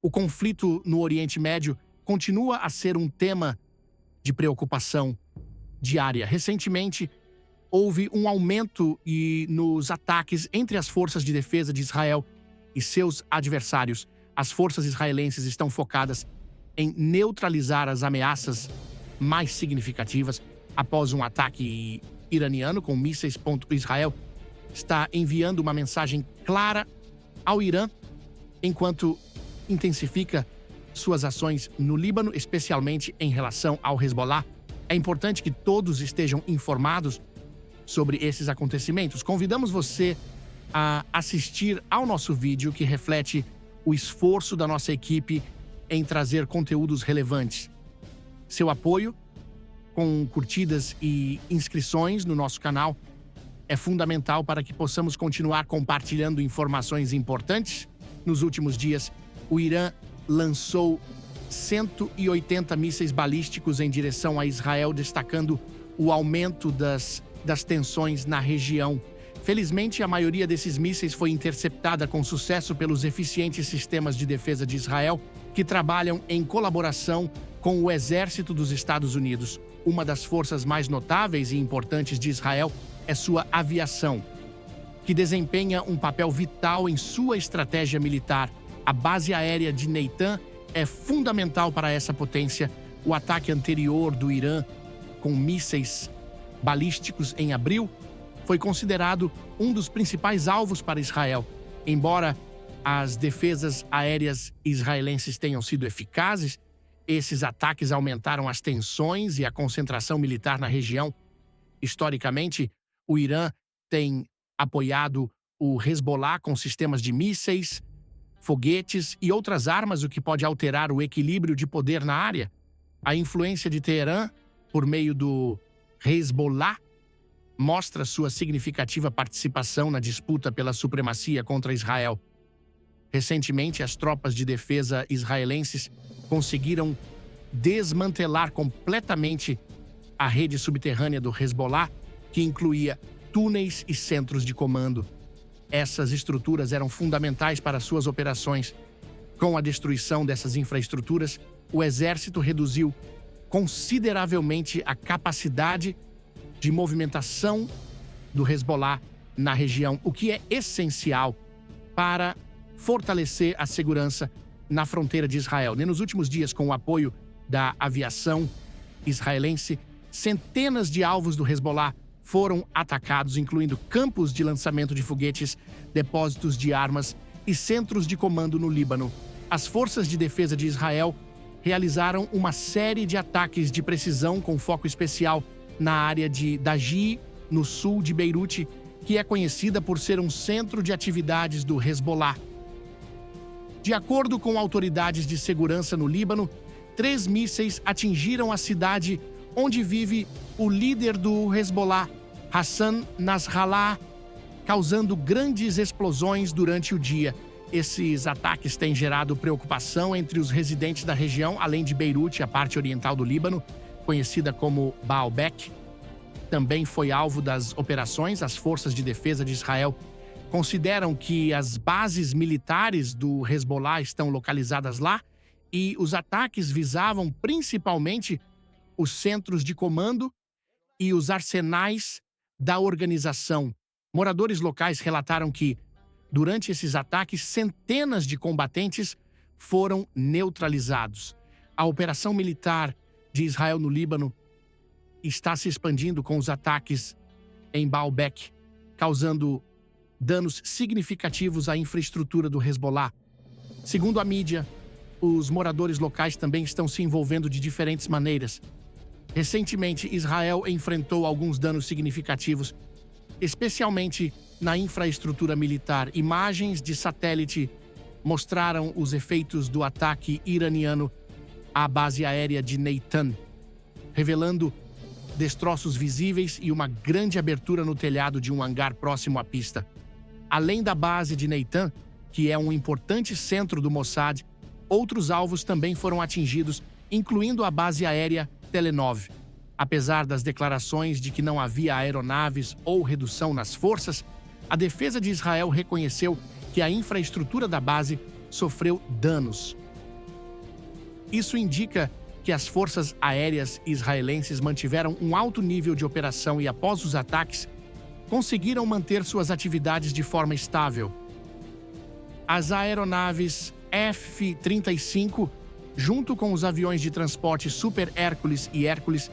O conflito no Oriente Médio continua a ser um tema de preocupação diária. Recentemente, houve um aumento nos ataques entre as forças de defesa de Israel e seus adversários. As forças israelenses estão focadas em neutralizar as ameaças mais significativas após um ataque iraniano com mísseis. Israel está enviando uma mensagem clara ao Irã enquanto intensifica suas ações no Líbano, especialmente em relação ao Hezbollah. É importante que todos estejam informados sobre esses acontecimentos. Convidamos você a assistir ao nosso vídeo que reflete o esforço da nossa equipe em trazer conteúdos relevantes. Seu apoio, com curtidas e inscrições no nosso canal, é fundamental para que possamos continuar compartilhando informações importantes. Nos últimos dias, o Irã lançou 180 mísseis balísticos em direção a Israel, destacando o aumento das tensões na região. Felizmente, a maioria desses mísseis foi interceptada com sucesso pelos eficientes sistemas de defesa de Israel, que trabalham em colaboração com o Exército dos Estados Unidos. Uma das forças mais notáveis e importantes de Israel é sua aviação, que desempenha um papel vital em sua estratégia militar. A base aérea de Neitan é fundamental para essa potência. O ataque anterior do Irã com mísseis balísticos em abril foi considerado um dos principais alvos para Israel. Embora as defesas aéreas israelenses tenham sido eficazes, esses ataques aumentaram as tensões e a concentração militar na região. Historicamente, o Irã tem apoiado o Hezbollah com sistemas de mísseis, foguetes e outras armas, o que pode alterar o equilíbrio de poder na área. A influência de Teherã, por meio do Hezbollah, mostra sua significativa participação na disputa pela supremacia contra Israel. Recentemente, as tropas de defesa israelenses conseguiram desmantelar completamente a rede subterrânea do Hezbollah, que incluía túneis e centros de comando. Essas estruturas eram fundamentais para suas operações. Com a destruição dessas infraestruturas, o exército reduziu consideravelmente a capacidade de movimentação do Hezbollah na região, o que é essencial para fortalecer a segurança na fronteira de Israel. Nos últimos dias, com o apoio da aviação israelense, centenas de alvos do Hezbollah foram atacados, incluindo campos de lançamento de foguetes, depósitos de armas e centros de comando no Líbano. As forças de defesa de Israel realizaram uma série de ataques de precisão com foco especial na área de Dagi, no sul de Beirute, que é conhecida por ser um centro de atividades do Hezbollah. De acordo com autoridades de segurança no Líbano, 3 mísseis atingiram a cidade onde vive o líder do Hezbollah, Hassan Nasrallah, causando grandes explosões durante o dia. Esses ataques têm gerado preocupação entre os residentes da região, além de Beirute, a parte oriental do Líbano, conhecida como Baalbek, também foi alvo das operações. As forças de defesa de Israel consideram que as bases militares do Hezbollah estão localizadas lá e os ataques visavam principalmente os centros de comando e os arsenais da organização. Moradores locais relataram que, durante esses ataques, centenas de combatentes foram neutralizados. A operação militar de Israel no Líbano está se expandindo com os ataques em Baalbek, causando danos significativos à infraestrutura do Hezbollah. Segundo a mídia, os moradores locais também estão se envolvendo de diferentes maneiras. Recentemente, Israel enfrentou alguns danos significativos, especialmente na infraestrutura militar. Imagens de satélite mostraram os efeitos do ataque iraniano à base aérea de Neitan, revelando destroços visíveis e uma grande abertura no telhado de um hangar próximo à pista. Além da base de Neitan, que é um importante centro do Mossad, outros alvos também foram atingidos, incluindo a base aérea Telenov. Apesar das declarações de que não havia aeronaves ou redução nas forças, a defesa de Israel reconheceu que a infraestrutura da base sofreu danos. Isso indica que as forças aéreas israelenses mantiveram um alto nível de operação e, após os ataques, conseguiram manter suas atividades de forma estável. As aeronaves F-35, junto com os aviões de transporte Super Hércules e Hércules,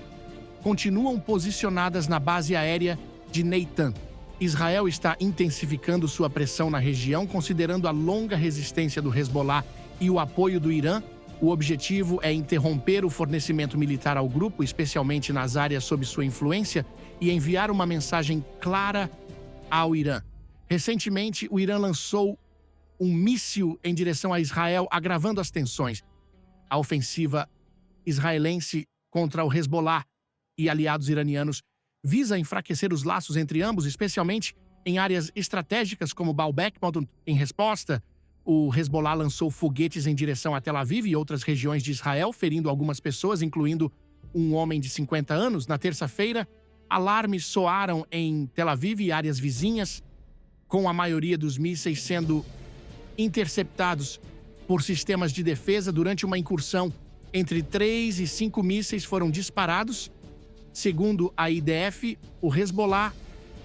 continuam posicionadas na base aérea de Neitan. Israel está intensificando sua pressão na região, considerando a longa resistência do Hezbollah e o apoio do Irã. O objetivo é interromper o fornecimento militar ao grupo, especialmente nas áreas sob sua influência, e enviar uma mensagem clara ao Irã. Recentemente, o Irã lançou um míssil em direção a Israel, agravando as tensões. A ofensiva israelense contra o Hezbollah e aliados iranianos visa enfraquecer os laços entre ambos, especialmente em áreas estratégicas como Baalbek. Em resposta, o Hezbollah lançou foguetes em direção a Tel Aviv e outras regiões de Israel, ferindo algumas pessoas, incluindo um homem de 50 anos. Na terça-feira, alarmes soaram em Tel Aviv e áreas vizinhas, com a maioria dos mísseis sendo interceptados por sistemas de defesa. Durante uma incursão, entre 3 e 5 mísseis foram disparados. Segundo a IDF, o Hezbollah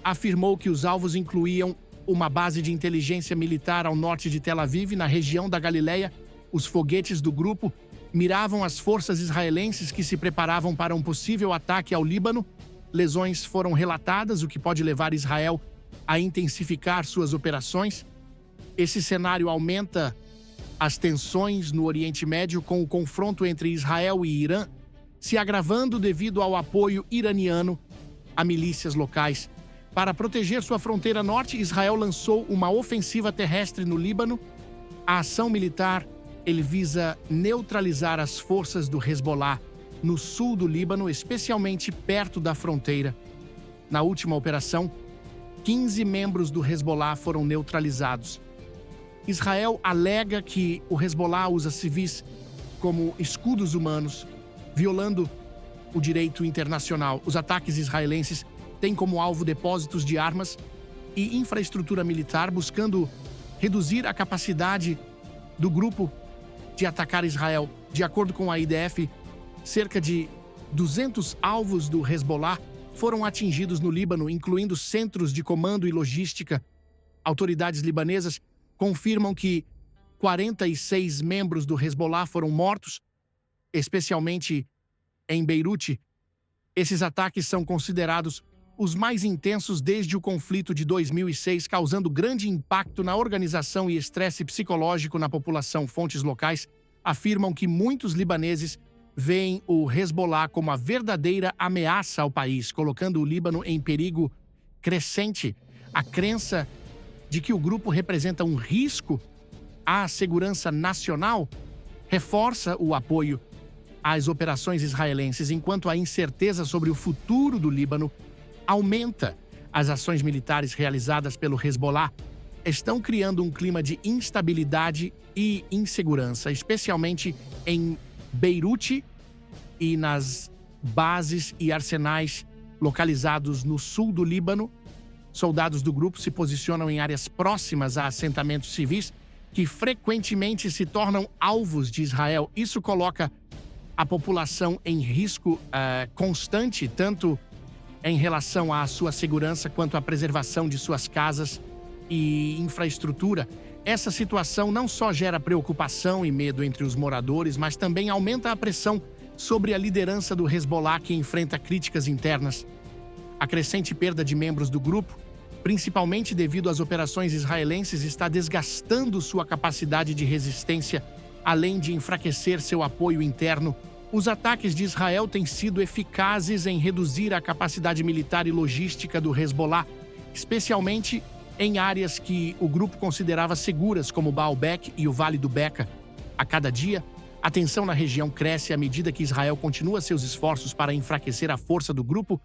afirmou que os alvos incluíam uma base de inteligência militar ao norte de Tel Aviv, na região da Galileia. Os foguetes do grupo miravam as forças israelenses que se preparavam para um possível ataque ao Líbano. Lesões foram relatadas, o que pode levar Israel a intensificar suas operações. Esse cenário aumenta as tensões no Oriente Médio, com o confronto entre Israel e Irã se agravando devido ao apoio iraniano a milícias locais. Para proteger sua fronteira norte, Israel lançou uma ofensiva terrestre no Líbano. A ação militar visa neutralizar as forças do Hezbollah no sul do Líbano, especialmente perto da fronteira. Na última operação, 15 membros do Hezbollah foram neutralizados. Israel alega que o Hezbollah usa civis como escudos humanos, violando o direito internacional. Os ataques israelenses têm como alvo depósitos de armas e infraestrutura militar, buscando reduzir a capacidade do grupo de atacar Israel. De acordo com a IDF, cerca de 200 alvos do Hezbollah foram atingidos no Líbano, incluindo centros de comando e logística. Autoridades libanesas confirmam que 46 membros do Hezbollah foram mortos, especialmente em Beirute. Esses ataques são considerados os mais intensos desde o conflito de 2006, causando grande impacto na organização e estresse psicológico na população. Fontes locais afirmam que muitos libaneses veem o Hezbollah como a verdadeira ameaça ao país, colocando o Líbano em perigo crescente. A crença de que o grupo representa um risco à segurança nacional reforça o apoio às operações israelenses, enquanto a incerteza sobre o futuro do Líbano aumenta. As ações militares realizadas pelo Hezbollah estão criando um clima de instabilidade e insegurança, especialmente em Beirute e nas bases e arsenais localizados no sul do Líbano. Soldados do grupo se posicionam em áreas próximas a assentamentos civis que frequentemente se tornam alvos de Israel. Isso coloca a população em risco constante, tanto em relação à sua segurança quanto à preservação de suas casas e infraestrutura. Essa situação não só gera preocupação e medo entre os moradores, mas também aumenta a pressão sobre a liderança do Hezbollah, que enfrenta críticas internas. A crescente perda de membros do grupo, principalmente devido às operações israelenses, está desgastando sua capacidade de resistência, além de enfraquecer seu apoio interno. Os ataques de Israel têm sido eficazes em reduzir a capacidade militar e logística do Hezbollah, especialmente em áreas que o grupo considerava seguras, como Baalbek e o Vale do Beca. A cada dia, a tensão na região cresce à medida que Israel continua seus esforços para enfraquecer a força do grupo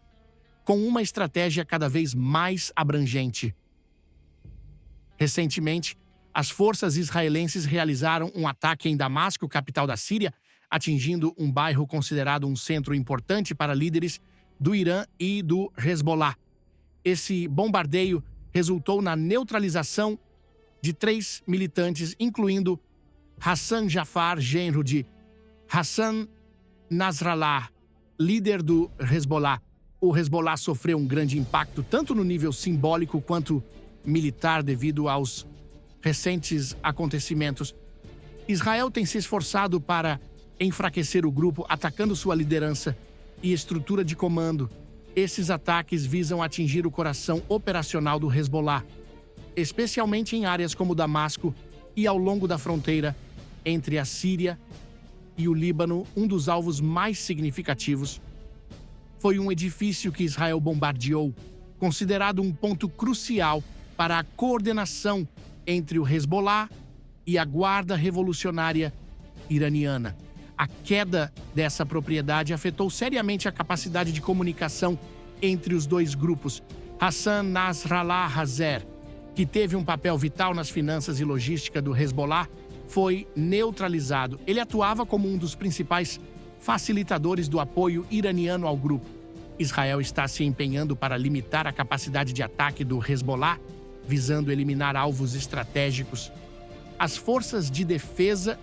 com uma estratégia cada vez mais abrangente. Recentemente, as forças israelenses realizaram um ataque em Damasco, capital da Síria, atingindo um bairro considerado um centro importante para líderes do Irã e do Hezbollah. Esse bombardeio resultou na neutralização de 3 militantes, incluindo Hassan Jafar, genro de Hassan Nasrallah, líder do Hezbollah. O Hezbollah sofreu um grande impacto tanto no nível simbólico quanto militar devido aos recentes acontecimentos. Israel tem se esforçado para enfraquecer o grupo, atacando sua liderança e estrutura de comando. Esses ataques visam atingir o coração operacional do Hezbollah, especialmente em áreas como Damasco e ao longo da fronteira entre a Síria e o Líbano. Um dos alvos mais significativos foi um edifício que Israel bombardeou, considerado um ponto crucial para a coordenação entre o Hezbollah e a Guarda Revolucionária Iraniana. A queda dessa propriedade afetou seriamente a capacidade de comunicação entre os dois grupos. Hassan Nasrallah Hazer, que teve um papel vital nas finanças e logística do Hezbollah, foi neutralizado. Ele atuava como um dos principais facilitadores do apoio iraniano ao grupo. Israel está se empenhando para limitar a capacidade de ataque do Hezbollah, visando eliminar alvos estratégicos. As Forças de Defesa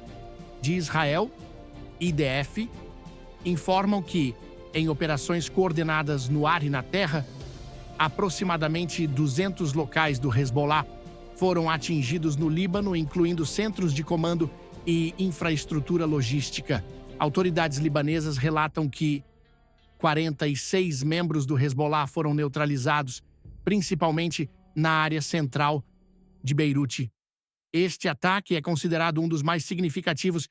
de Israel, IDF, informam que, em operações coordenadas no ar e na terra, aproximadamente 200 locais do Hezbollah foram atingidos no Líbano, incluindo centros de comando e infraestrutura logística. Autoridades libanesas relatam que 46 membros do Hezbollah foram neutralizados, principalmente na área central de Beirute. Este ataque é considerado um dos mais significativos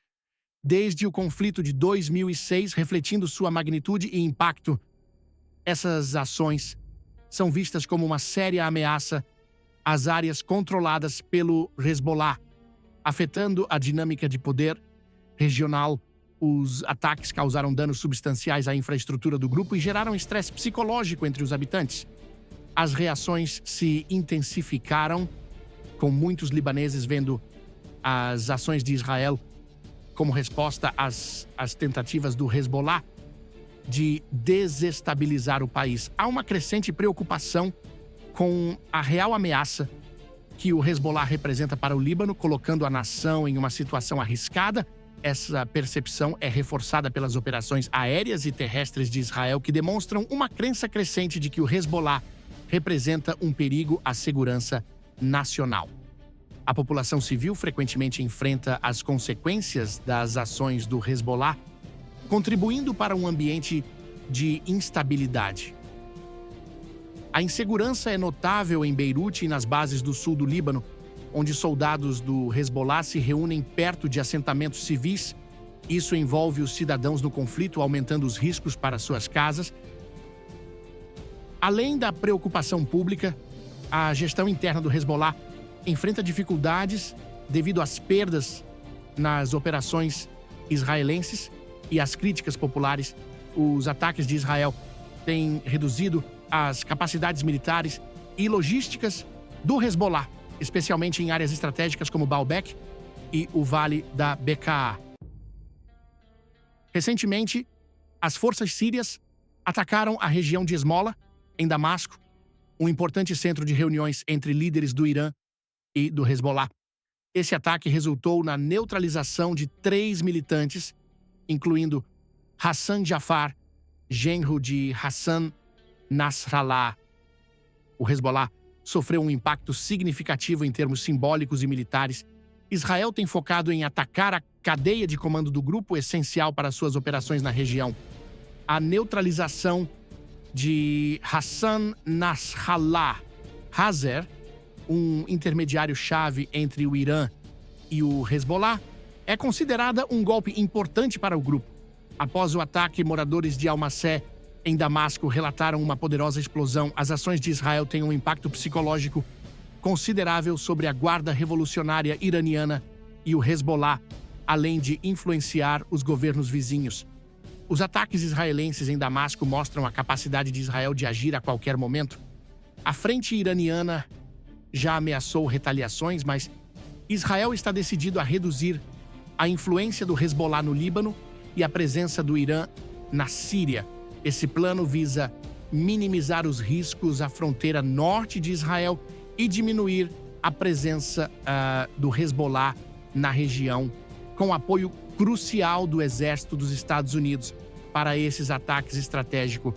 desde o conflito de 2006, refletindo sua magnitude e impacto. Essas ações são vistas como uma séria ameaça às áreas controladas pelo Hezbollah, afetando a dinâmica de poder regional. Os ataques causaram danos substanciais à infraestrutura do grupo e geraram estresse psicológico entre os habitantes. As reações se intensificaram, com muitos libaneses vendo as ações de Israel como resposta às tentativas do Hezbollah de desestabilizar o país. Há uma crescente preocupação com a real ameaça que o Hezbollah representa para o Líbano, colocando a nação em uma situação arriscada. Essa percepção é reforçada pelas operações aéreas e terrestres de Israel, que demonstram uma crença crescente de que o Hezbollah representa um perigo à segurança nacional. A população civil frequentemente enfrenta as consequências das ações do Hezbollah, contribuindo para um ambiente de instabilidade. A insegurança é notável em Beirute e nas bases do sul do Líbano, onde soldados do Hezbollah se reúnem perto de assentamentos civis. Isso envolve os cidadãos no conflito, aumentando os riscos para suas casas. Além da preocupação pública, a gestão interna do Hezbollah enfrenta dificuldades devido às perdas nas operações israelenses e às críticas populares. Os ataques de Israel têm reduzido as capacidades militares e logísticas do Hezbollah, especialmente em áreas estratégicas como Baalbek e o Vale da Bekaa. Recentemente, as forças sírias atacaram a região de Esmola, em Damasco, um importante centro de reuniões entre líderes do Irã e do Hezbollah. Esse ataque resultou na neutralização de 3 militantes, incluindo Hassan Jafar, genro de Hassan Nasrallah. O Hezbollah sofreu um impacto significativo em termos simbólicos e militares. Israel tem focado em atacar a cadeia de comando do grupo, essencial para suas operações na região. A neutralização de Hassan Nasrallah Hazer, um intermediário-chave entre o Irã e o Hezbollah, é considerada um golpe importante para o grupo. Após o ataque, moradores de Almacé, em Damasco, relataram uma poderosa explosão. As ações de Israel têm um impacto psicológico considerável sobre a Guarda Revolucionária Iraniana e o Hezbollah, além de influenciar os governos vizinhos. Os ataques israelenses em Damasco mostram a capacidade de Israel de agir a qualquer momento. A frente iraniana já ameaçou retaliações, mas Israel está decidido a reduzir a influência do Hezbollah no Líbano e a presença do Irã na Síria. Esse plano visa minimizar os riscos à fronteira norte de Israel e diminuir a presença do Hezbollah na região, com apoio crucial do exército dos Estados Unidos para esses ataques estratégicos